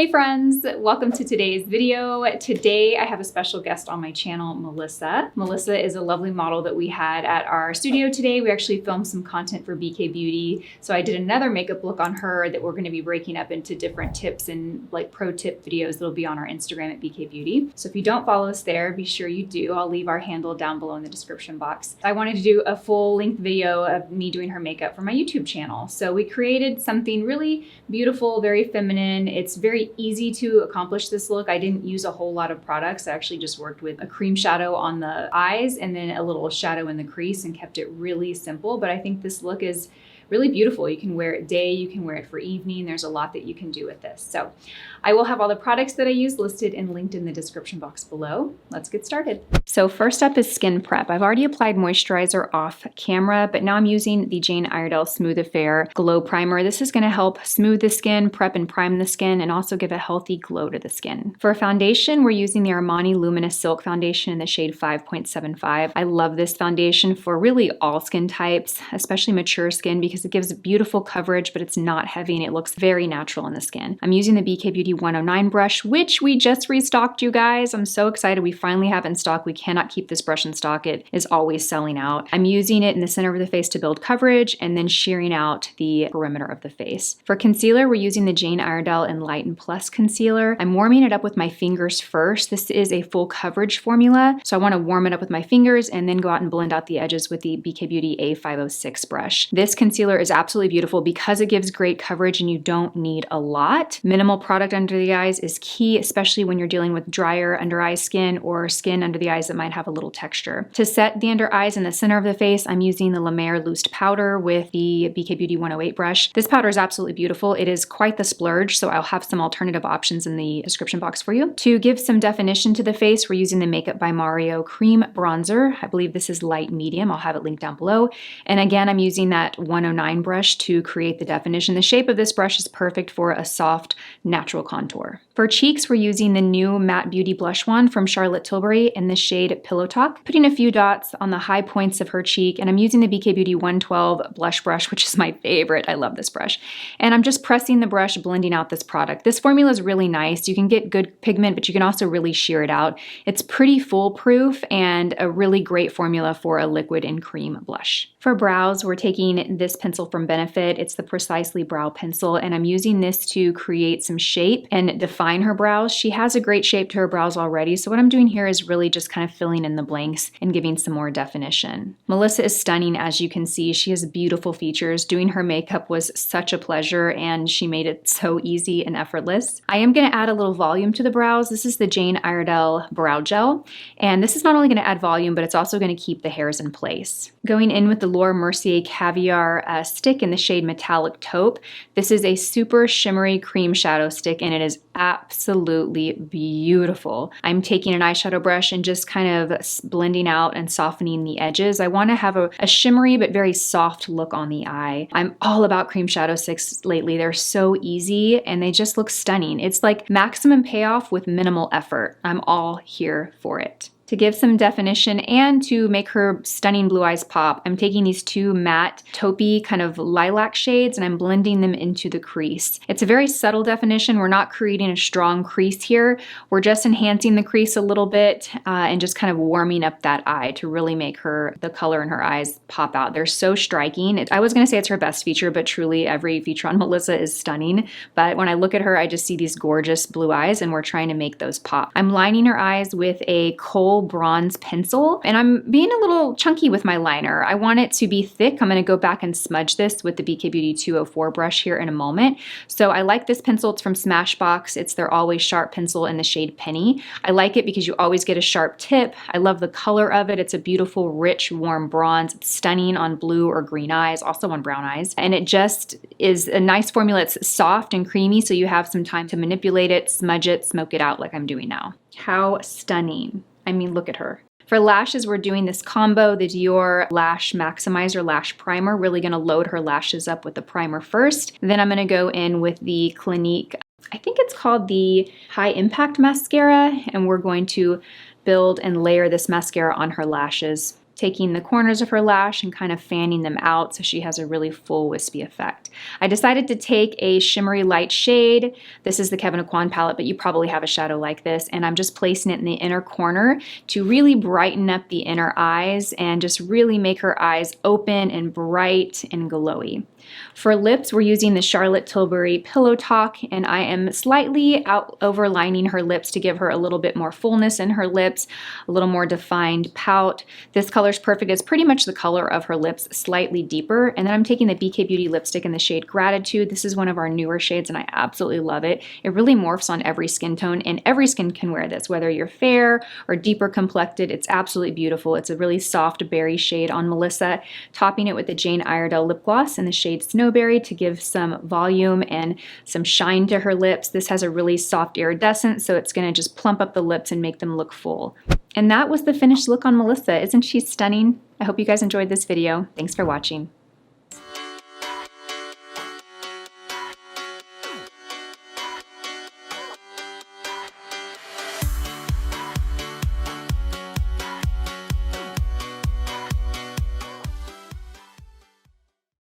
Hey friends, welcome to today's video. Today I have a special guest on my channel, Melissa. Melissa is a lovely model that we had at our studio today. We actually filmed some content for BK Beauty. So I did another makeup look on her that we're going to be breaking up into different tips and like pro tip videos that'll be on our Instagram at BK Beauty. So if you don't follow us there, be sure you do. I'll leave our handle down below in the description box. I wanted to do a full length video of me doing her makeup for my YouTube channel. So we created something really beautiful, very feminine. It's very easy to accomplish this look. I didn't use a whole lot of products. I actually just worked with a cream shadow on the eyes and then a little shadow in the crease and kept it really simple. But I think this look is really beautiful. You can wear it day, you can wear it for evening. There's a lot that you can do with this. So I will have all the products that I use listed and linked in the description box below. Let's get started. So first up is skin prep. I've already applied moisturizer off camera, but now I'm using the Jane Iredale Smooth Affair Glow Primer. This is gonna help smooth the skin, prep and prime the skin, and also give a healthy glow to the skin. For foundation, we're using the Armani Luminous Silk Foundation in the shade 5.75. I love this foundation for really all skin types, especially mature skin, because it gives beautiful coverage, but it's not heavy and it looks very natural in the skin. I'm using the BK Beauty 109 brush, which we just restocked, you guys. I'm so excited. We finally have it in stock. We cannot keep this brush in stock. It is always selling out. I'm using it in the center of the face to build coverage and then shearing out the perimeter of the face. For concealer, we're using the Jane Iredale Enlighten Plus concealer. I'm warming it up with my fingers first. This is a full coverage formula, so I want to warm it up with my fingers and then go out and blend out the edges with the BK Beauty A506 brush. This concealer is absolutely beautiful because it gives great coverage and you don't need a lot. Minimal product under the eyes is key, especially when you're dealing with drier under eye skin or skin under the eyes that might have a little texture. To set the under eyes in the center of the face, I'm using the La Mer Loosed Powder with the BK Beauty 108 brush. This powder is absolutely beautiful. It is quite the splurge, so I'll have some alternative options in the description box for you. To give some definition to the face, we're using the Makeup by Mario Cream Bronzer. I believe this is light medium. I'll have it linked down below. And again, I'm using that 109 brush to create the definition. The shape of this brush is perfect for a soft, natural contour. For cheeks, we're using the new Matte Beauty Blush Wand from Charlotte Tilbury in the shade Pillow Talk. Putting a few dots on the high points of her cheek, and I'm using the BK Beauty 112 blush brush, which is my favorite. I love this brush. And I'm just pressing the brush, blending out this product. This formula is really nice. You can get good pigment, but you can also really shear it out. It's pretty foolproof and a really great formula for a liquid and cream blush. For brows, we're taking this pencil from Benefit. It's the Precisely Brow Pencil, and I'm using this to create some shape and define her brows. She has a great shape to her brows already, so what I'm doing here is really just kind of filling in the blanks and giving some more definition. Melissa is stunning, as you can see. She has beautiful features. Doing her makeup was such a pleasure, and she made it so easy and effortless. I am going to add a little volume to the brows. This is the Jane Iredale Brow Gel, and this is not only going to add volume, but it's also going to keep the hairs in place. Going in with the Laura Mercier Caviar stick in the shade Metallic Taupe. This is a super shimmery cream shadow stick, and it is absolutely beautiful. I'm taking an eyeshadow brush and just kind of blending out and softening the edges. I want to have a shimmery but very soft look on the eye. I'm all about cream shadow sticks lately. They're so easy and they just look stunning. It's like maximum payoff with minimal effort. I'm all here for it. To give some definition and to make her stunning blue eyes pop, I'm taking these two matte taupey kind of lilac shades and I'm blending them into the crease. It's a very subtle definition. We're not creating a strong crease here. We're just enhancing the crease a little bit and just kind of warming up that eye to really make the color in her eyes pop out. They're so striking. I was gonna say it's her best feature, but truly every feature on Melissa is stunning. But when I look at her, I just see these gorgeous blue eyes and we're trying to make those pop. I'm lining her eyes with a Kôhl bronze pencil, and I'm being a little chunky with my liner. I want it to be thick. I'm going to go back and smudge this with the BK Beauty 204 brush here in a moment. So I like this pencil. It's from Smashbox. It's their Always Sharp pencil in the shade Penny. I like it because you always get a sharp tip. I love the color of it. It's a beautiful, rich, warm bronze. It's stunning on blue or green eyes, also on brown eyes. And it just is a nice formula. It's soft and creamy, so you have some time to manipulate it, smudge it, smoke it out like I'm doing now. How stunning. I mean, look at her. For lashes, we're doing this combo, the Dior Lash Maximizer Lash Primer. Really gonna load her lashes up with the primer first. Then I'm gonna go in with the Clinique, I think it's called the High Impact Mascara, and we're going to build and layer this mascara on her lashes. taking the corners of her lash and kind of fanning them out so she has a really full wispy effect. I decided to take a shimmery light shade. This is the Kevyn Aucoin palette, but you probably have a shadow like this, and I'm just placing it in the inner corner to really brighten up the inner eyes and just really make her eyes open and bright and glowy. For lips, we're using the Charlotte Tilbury Pillow Talk, and I am slightly overlining her lips to give her a little bit more fullness in her lips, a little more defined pout. This color's perfect. It's pretty much the color of her lips, slightly deeper. And then I'm taking the BK Beauty lipstick in the shade Gratitude. This is one of our newer shades, and I absolutely love it. It really morphs on every skin tone, and every skin can wear this, whether you're fair or deeper complected. It's absolutely beautiful. It's a really soft berry shade on Melissa, topping it with the Jane Iredale lip gloss in the shade Snowberry to give some volume and some shine to her lips. This has a really soft iridescence, so it's going to just plump up the lips and make them look full. And that was the finished look on Melissa. Isn't she stunning? I hope you guys enjoyed this video. Thanks for watching.